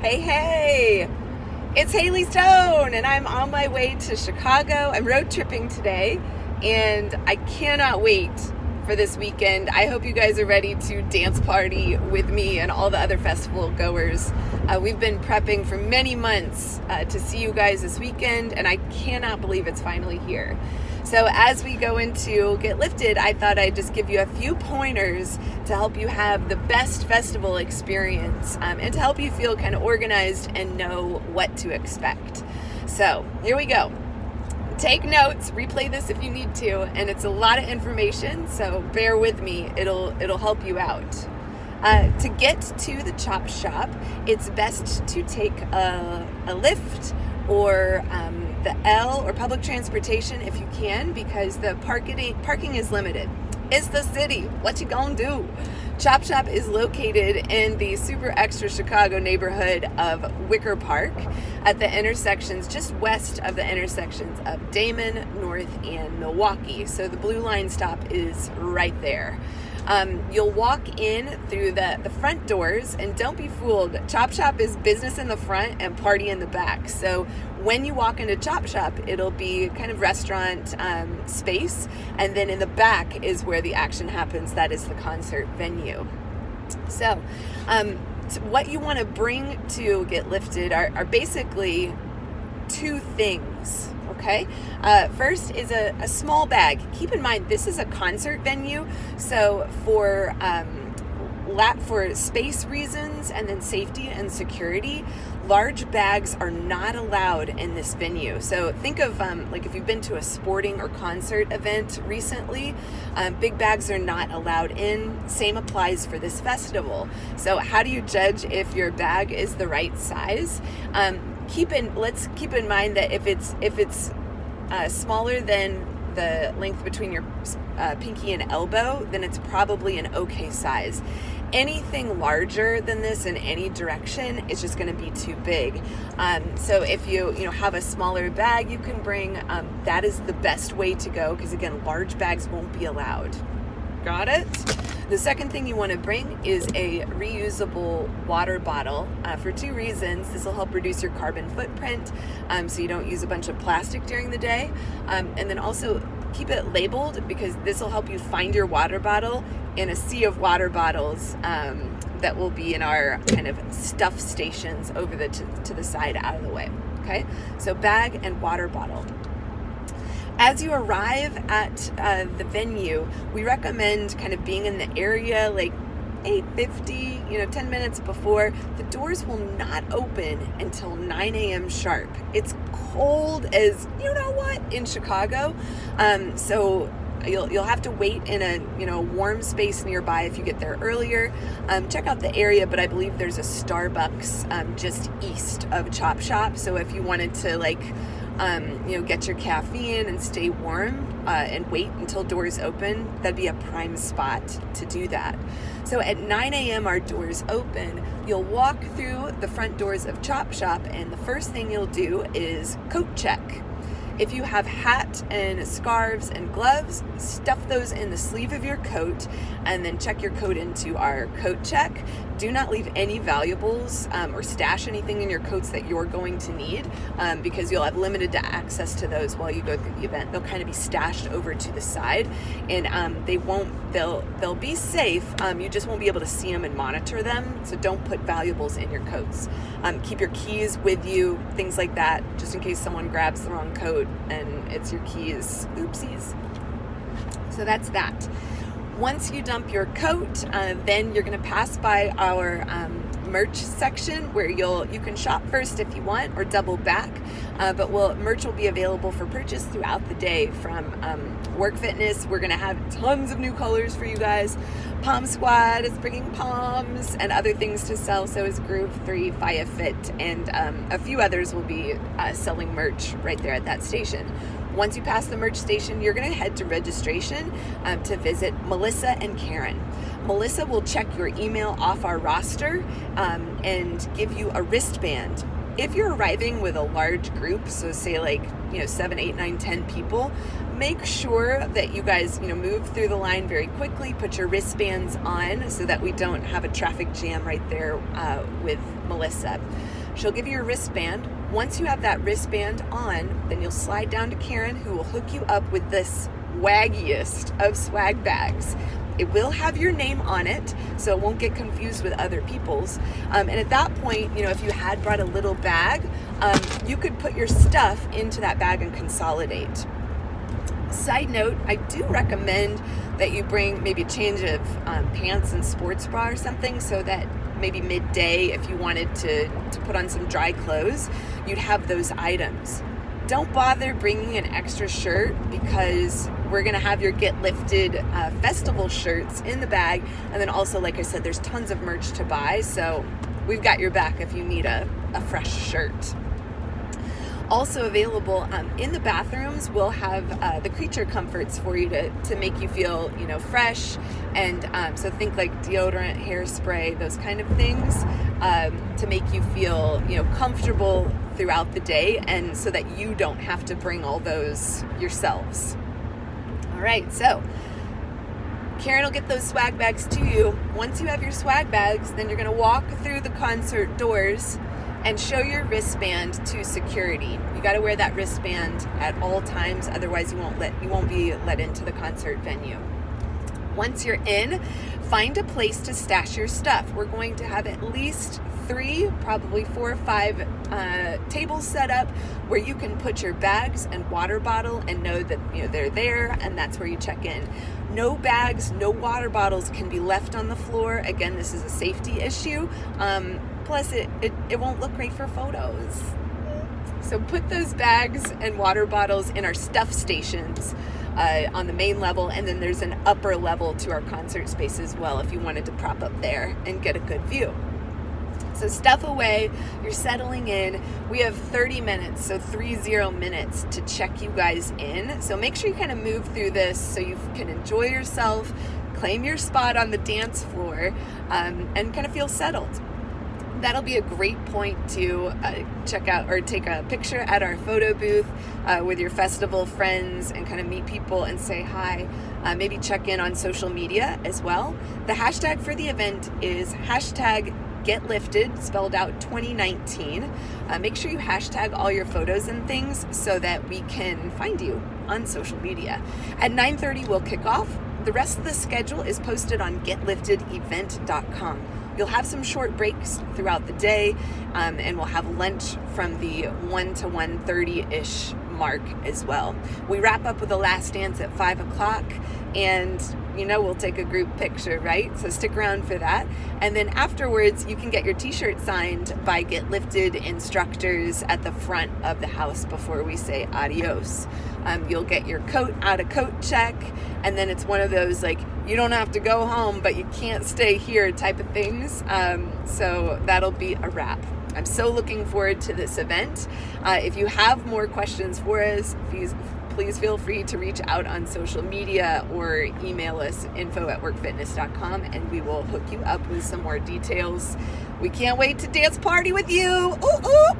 Hey, it's Haley Stone, and I'm on my way to Chicago. I'm road tripping today, and I cannot wait for this weekend. I hope you guys are ready to dance party with me and all the other festival goers. We've been prepping for many months to see you guys this weekend, and I cannot believe it's finally here. So as we go into Get Lifted, I thought I'd just give you a few pointers to help you have the best festival experience and to help you feel kind of organized and know what to expect. So here we go. Take notes, replay this if you need to, and it's a lot of information, so bear with me. It'll help you out. To get to the Chop Shop, it's best to take a Lyft or the L or public transportation if you can, because the parking is limited. It's the city. What you gonna do? Chop Shop is located in the super extra Chicago neighborhood of Wicker Park at the intersections, just west of the intersections of Damon, North, and Milwaukee. So the Blue Line stop is right there. You'll walk in through the front doors, and don't be fooled. Chop Shop is business in the front and party in the back. So when you walk into Chop Shop, it'll be kind of restaurant space, and then in the back is where the action happens. That is the concert venue. So what you want to bring to Get Lifted are basically two things. Okay. First is a small bag. Keep in mind, this is a concert venue. So for space reasons and then safety and security, large bags are not allowed in this venue. So think of like if you've been to a sporting or concert event recently, big bags are not allowed in. Same applies for this festival. So how do you judge if your bag is the right size? Let's keep in mind that if it's smaller than the length between your pinky and elbow, then it's probably an okay size. Anything larger than this in any direction is just going to be too big. So if you have a smaller bag you can bring, that is the best way to go, because again, large bags won't be allowed. Got it? The second thing you want to bring is a reusable water bottle for two reasons. This will help reduce your carbon footprint, so you don't use a bunch of plastic during the day. And then also keep it labeled, because this will help you find your water bottle in a sea of water bottles that will be in our kind of stuff stations over to the side out of the way. Okay? So bag and water bottle. As you arrive at the venue, we recommend kind of being in the area like 8:50, 10 minutes before. The doors will not open until 9 a.m. sharp. It's cold as you know what in Chicago, so you'll have to wait in a warm space nearby if you get there earlier. Check out the area, but I believe there's a Starbucks just east of Chop Shop. So if you wanted to get your caffeine and stay warm and wait until doors open, that'd be a prime spot to do that. So at 9 a.m. our doors open. You'll walk through the front doors of Chop Shop, and the first thing you'll do is coat check. If you have hat and scarves and gloves, stuff those in the sleeve of your coat and then check your coat into our coat check. Do not leave any valuables or stash anything in your coats that you're going to need, because you'll have limited access to those while you go through the event. They'll kind of be stashed over to the side, and they'll be safe. You just won't be able to see them and monitor them. So don't put valuables in your coats. Keep your keys with you, things like that, just in case someone grabs the wrong coat and it's your keys. Oopsies. So that's that. Once you dump your coat, then you're going to pass by our merch section where you can shop first if you want, or double back. But merch will be available for purchase throughout the day from Work Fitness. We're going to have tons of new colors for you guys. Palm Squad is bringing palms and other things to sell. So is Groove 3, Fia Fit, and a few others will be selling merch right there at that station. Once you pass the merch station, you're going to head to registration to visit Melissa and Karen. Melissa will check your email off our roster and give you a wristband. If you're arriving with a large group, so say 7, 8, 9, 10 people, make sure that you guys, move through the line very quickly. Put your wristbands on so that we don't have a traffic jam right there with Melissa. She'll give you a wristband. Once you have that wristband on, then you'll slide down to Karen, who will hook you up with this swaggiest of swag bags. It will have your name on it, so it won't get confused with other people's. And at that point, if you had brought a little bag, you could put your stuff into that bag and consolidate. Side note, I do recommend that you bring maybe a change of pants and sports bra or something, so that maybe midday, if you wanted to put on some dry clothes, you'd have those items. Don't bother bringing an extra shirt, because we're going to have your Get Lifted festival shirts in the bag. And then also, like I said, there's tons of merch to buy, so we've got your back if you need a fresh shirt. Also available in the bathrooms, we'll have the creature comforts for you to make you feel, fresh. And so think like deodorant, hairspray, those kind of things to make you feel, comfortable throughout the day, and so that you don't have to bring all those yourselves. All right, so Karen will get those swag bags to you. Once you have your swag bags, then you're going to walk through the concert doors and show your wristband to security. You got to wear that wristband at all times, otherwise you won't be let into the concert venue. Once you're in, find a place to stash your stuff. We're going to have at least 3, probably 4 or 5 tables set up where you can put your bags and water bottle and know that they're there, and that's where you check in. No bags, no water bottles can be left on the floor. Again, this is a safety issue. Plus, it won't look great for photos. So put those bags and water bottles in our stuff stations on the main level, and then there's an upper level to our concert space as well if you wanted to prop up there and get a good view. So stuff away, you're settling in. We have 30 minutes, so 30 minutes to check you guys in. So make sure you kind of move through this so you can enjoy yourself, claim your spot on the dance floor, and kind of feel settled. That'll be a great point to check out or take a picture at our photo booth with your festival friends and kind of meet people and say hi. Maybe check in on social media as well. The hashtag for the event is #GetLifted, spelled out 2019. Make sure you hashtag all your photos and things so that we can find you on social media. At 9:30 we'll kick off. The rest of the schedule is posted on GetLiftedEvent.com. You'll have some short breaks throughout the day, and we'll have lunch from the 1 to 1:30-ish mark as well. We wrap up with the last dance at 5 o'clock, and we'll take a group picture, right? So stick around for that. And then afterwards, you can get your t-shirt signed by Get Lifted instructors at the front of the house before we say adios. You'll get your coat out of coat check, and then it's one of those like, you don't have to go home, but you can't stay here type of things. So that'll be a wrap. I'm so looking forward to this event. If you have more questions for us, please feel free to reach out on social media or email us info@workfitness.com, and we will hook you up with some more details. We can't wait to dance party with you. Ooh, ooh.